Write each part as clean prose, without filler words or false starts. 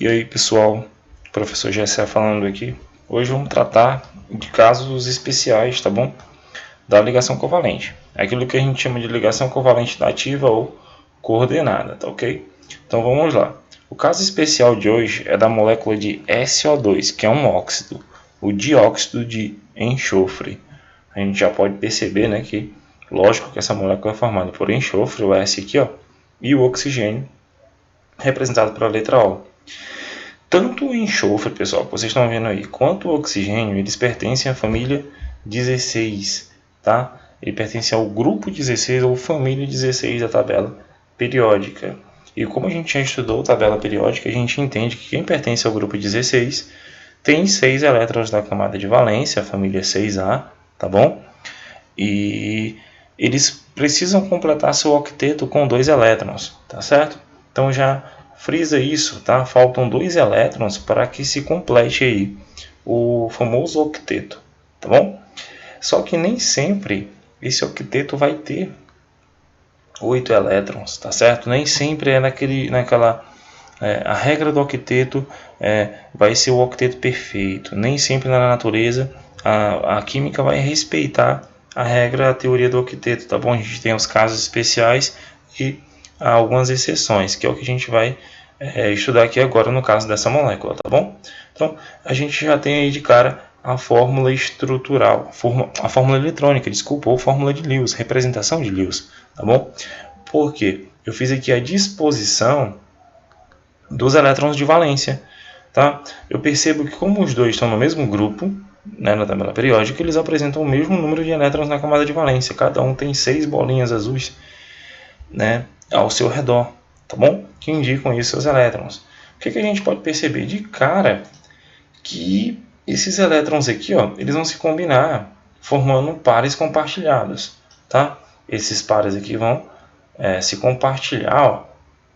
E aí pessoal, professor Gessé falando aqui. Hoje vamos tratar de casos especiais, tá bom? Da ligação covalente. Aquilo que a gente chama de ligação covalente ativa ou coordenada, tá ok? Então vamos lá. O caso especial de hoje é da molécula de SO2, que é um óxido, o dióxido de enxofre. A gente já pode perceber, né, que lógico que essa molécula é formada por enxofre, o S aqui, ó, e o oxigênio, representado pela letra O. Tanto o enxofre, pessoal, que vocês estão vendo aí, quanto o oxigênio, eles pertencem à família 16, tá? Ele pertence ao grupo 16 ou família 16 da tabela periódica. E como a gente já estudou tabela periódica, a gente entende que quem pertence ao grupo 16 tem 6 elétrons na camada de valência, a família 6A, tá bom? E eles precisam completar seu octeto com 2 elétrons, tá certo? Então já frisa isso, tá? Faltam 2 elétrons para que se complete aí o famoso octeto, tá bom? Só que nem sempre esse octeto vai ter 8 elétrons, tá certo? Nem sempre é a regra do octeto vai ser o octeto perfeito. Nem sempre na natureza a química vai respeitar a regra, a teoria do octeto, tá bom? A gente tem os casos especiais e algumas exceções, que é o que a gente vai estudar aqui agora no caso dessa molécula, tá bom? Então, a gente já tem aí de cara a fórmula estrutural, a fórmula eletrônica, desculpa, ou fórmula de Lewis, representação de Lewis, tá bom? Porque eu fiz aqui a disposição dos elétrons de valência, tá? Eu percebo que como os dois estão no mesmo grupo, né, na tabela periódica, eles apresentam o mesmo número de elétrons na camada de valência. Cada um tem 6 bolinhas azuis, né, ao seu redor, tá bom? Que indicam isso seus elétrons. O que a gente pode perceber de cara que esses elétrons aqui, ó, eles vão se combinar formando pares compartilhados, tá? Esses pares aqui vão se compartilhar, ó,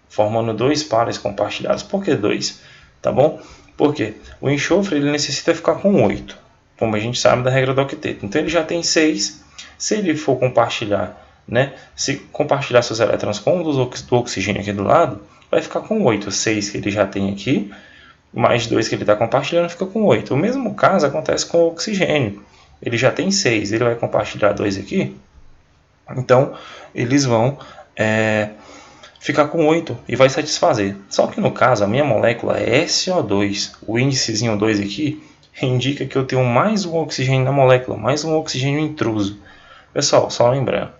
formando 2 pares compartilhados. Por que 2? Tá bom? Porque o enxofre ele necessita ficar com 8, como a gente sabe da regra do octeto. Então ele já tem 6. Se ele for compartilhar, né, se compartilhar seus elétrons com um do oxigênio aqui do lado, vai ficar com 8. 6 que ele já tem aqui, mais 2 que ele está compartilhando, fica com 8. O mesmo caso acontece com o oxigênio. Ele já tem 6, ele vai compartilhar 2 aqui, então eles vão ficar com 8 e vai satisfazer. Só que no caso, a minha molécula é SO2, o índicezinho 2 aqui indica que eu tenho mais um oxigênio na molécula, mais um oxigênio intruso. Pessoal, só lembrando,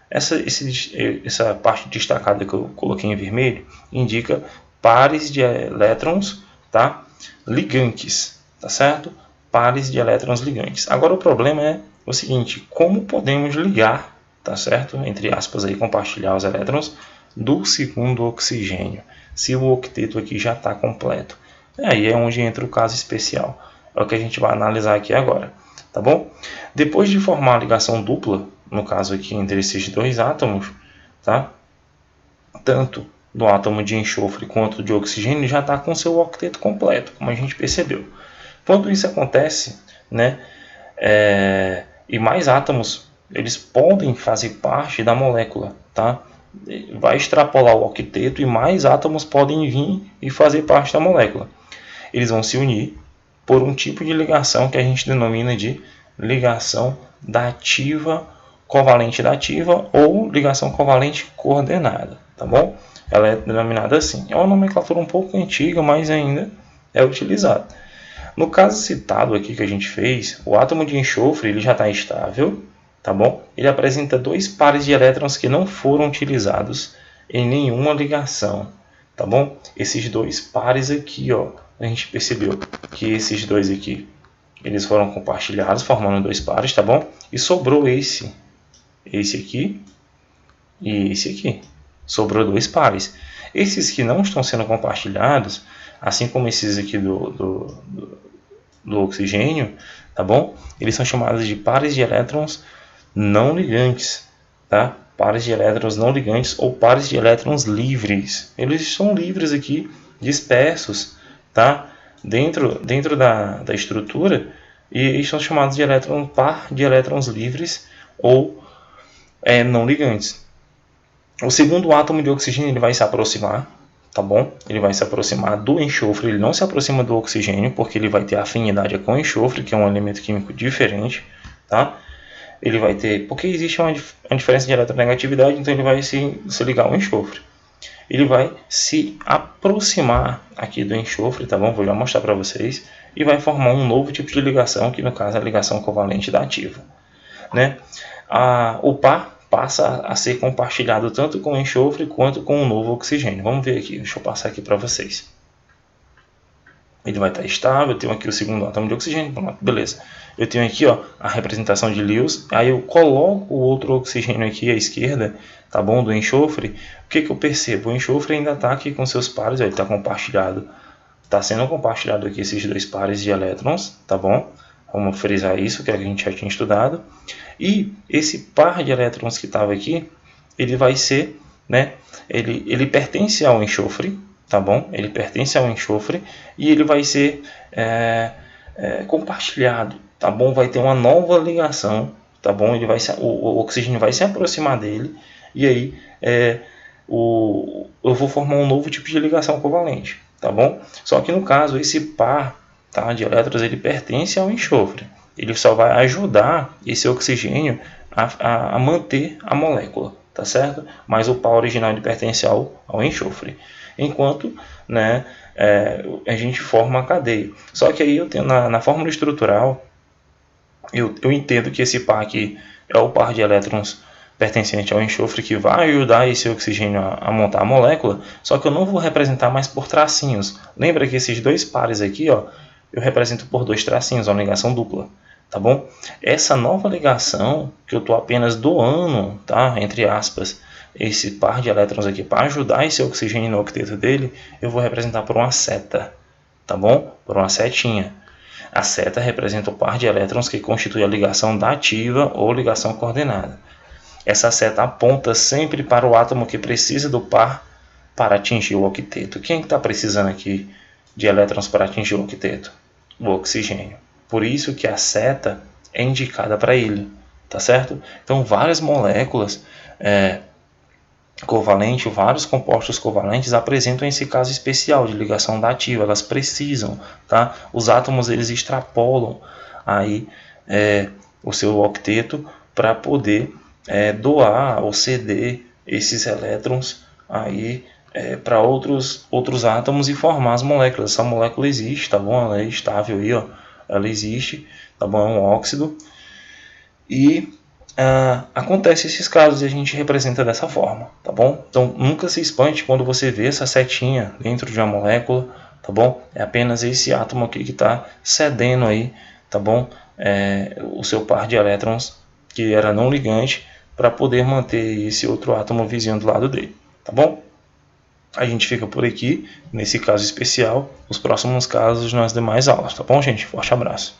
essa parte destacada que eu coloquei em vermelho indica pares de elétrons, tá? Ligantes, tá certo? Pares de elétrons ligantes. Agora o problema é o seguinte, como podemos ligar, tá certo? Entre aspas aí, compartilhar os elétrons do segundo oxigênio, se o octeto aqui já está completo. Aí é onde entra o caso especial. É o que a gente vai analisar aqui agora, tá bom? Depois de formar a ligação dupla, no caso aqui entre esses dois átomos, tá? Tanto do átomo de enxofre quanto de oxigênio já está com seu octeto completo, como a gente percebeu. Quando isso acontece, né, e mais átomos, eles podem fazer parte da molécula, tá? Vai extrapolar o octeto e mais átomos podem vir e fazer parte da molécula. Eles vão se unir por um tipo de ligação que a gente denomina de ligação dativa covalente dativa ou ligação covalente coordenada, tá bom? Ela é denominada assim. É uma nomenclatura um pouco antiga, mas ainda é utilizada. No caso citado aqui que a gente fez, o átomo de enxofre ele já está estável, tá bom? Ele apresenta 2 pares de elétrons que não foram utilizados em nenhuma ligação, tá bom? Esses 2 pares aqui, ó, a gente percebeu que esses 2 aqui, eles foram compartilhados, formando 2 pares, tá bom? E sobrou esse aqui e esse aqui. Sobrou 2 pares. Esses que não estão sendo compartilhados, assim como esses aqui do oxigênio, tá bom? Eles são chamados de pares de elétrons não ligantes, tá? Pares de elétrons não ligantes ou pares de elétrons livres. Eles são livres aqui, dispersos, tá? Dentro da estrutura, e eles são chamados de par de elétrons livres ou não ligantes. O segundo átomo de oxigênio ele vai se aproximar, tá bom? Ele vai se aproximar do enxofre, ele não se aproxima do oxigênio, porque ele vai ter afinidade com o enxofre, que é um elemento químico diferente, tá? Ele vai ter, porque existe uma diferença de eletronegatividade, então ele vai se ligar ao enxofre. Ele vai se aproximar aqui do enxofre, tá bom? Vou já mostrar para vocês. E vai formar um novo tipo de ligação, que no caso é a ligação covalente da ativa, né? O par passa a ser compartilhado tanto com o enxofre quanto com o novo oxigênio. Vamos ver aqui, deixa eu passar aqui para vocês. Ele vai estar estável, eu tenho aqui o segundo átomo de oxigênio, beleza. Eu tenho aqui, ó, a representação de Lewis, aí eu coloco o outro oxigênio aqui à esquerda, tá bom, do enxofre. O que eu percebo? O enxofre ainda está aqui com seus pares, ó, ele está compartilhado, está sendo compartilhado aqui esses dois pares de elétrons, tá bom? Vamos frisar isso, que a gente já tinha estudado. E esse par de elétrons que estava aqui, ele vai ser, né, ele pertence ao enxofre, tá bom? Ele pertence ao enxofre e ele vai ser compartilhado, tá bom? Vai ter uma nova ligação, tá bom? Ele vai o oxigênio vai se aproximar dele e aí eu vou formar um novo tipo de ligação covalente, tá bom? Só que no caso esse par, tá, de elétrons ele pertence ao enxofre. Ele só vai ajudar esse oxigênio a manter a molécula, tá certo? Mas o par original ele pertence ao enxofre. Enquanto, né, a gente forma a cadeia. Só que aí eu tenho na fórmula estrutural, eu entendo que esse par aqui é o par de elétrons pertencente ao enxofre que vai ajudar esse oxigênio a montar a molécula, só que eu não vou representar mais por tracinhos. Lembra que esses dois pares aqui, ó, eu represento por dois tracinhos, uma ligação dupla, tá bom? Essa nova ligação, que eu estou apenas doando, tá, entre aspas, esse par de elétrons aqui para ajudar esse oxigênio no octeto dele, eu vou representar por uma seta, tá bom? Por uma setinha. A seta representa o par de elétrons que constitui a ligação dativa ou ligação coordenada. Essa seta aponta sempre para o átomo que precisa do par para atingir o octeto. Quem está precisando aqui de elétrons para atingir o octeto? O oxigênio. Por isso que a seta é indicada para ele, tá certo? Então várias moléculas covalentes, vários compostos covalentes apresentam esse caso especial de ligação dativa. Elas precisam, tá? Os átomos eles extrapolam aí o seu octeto para poder doar ou ceder esses elétrons aí para outros átomos e formar as moléculas. Essa molécula existe, tá bom? Ela é estável aí, ó. Ela existe, tá bom? É um óxido. E acontece esses casos e a gente representa dessa forma, tá bom? Então nunca se espante quando você vê essa setinha dentro de uma molécula, tá bom? É apenas esse átomo aqui que está cedendo aí, tá bom? O seu par de elétrons que era não ligante para poder manter esse outro átomo vizinho do lado dele, tá bom? A gente fica por aqui, nesse caso especial, os próximos casos nas demais aulas, tá bom, gente? Forte abraço.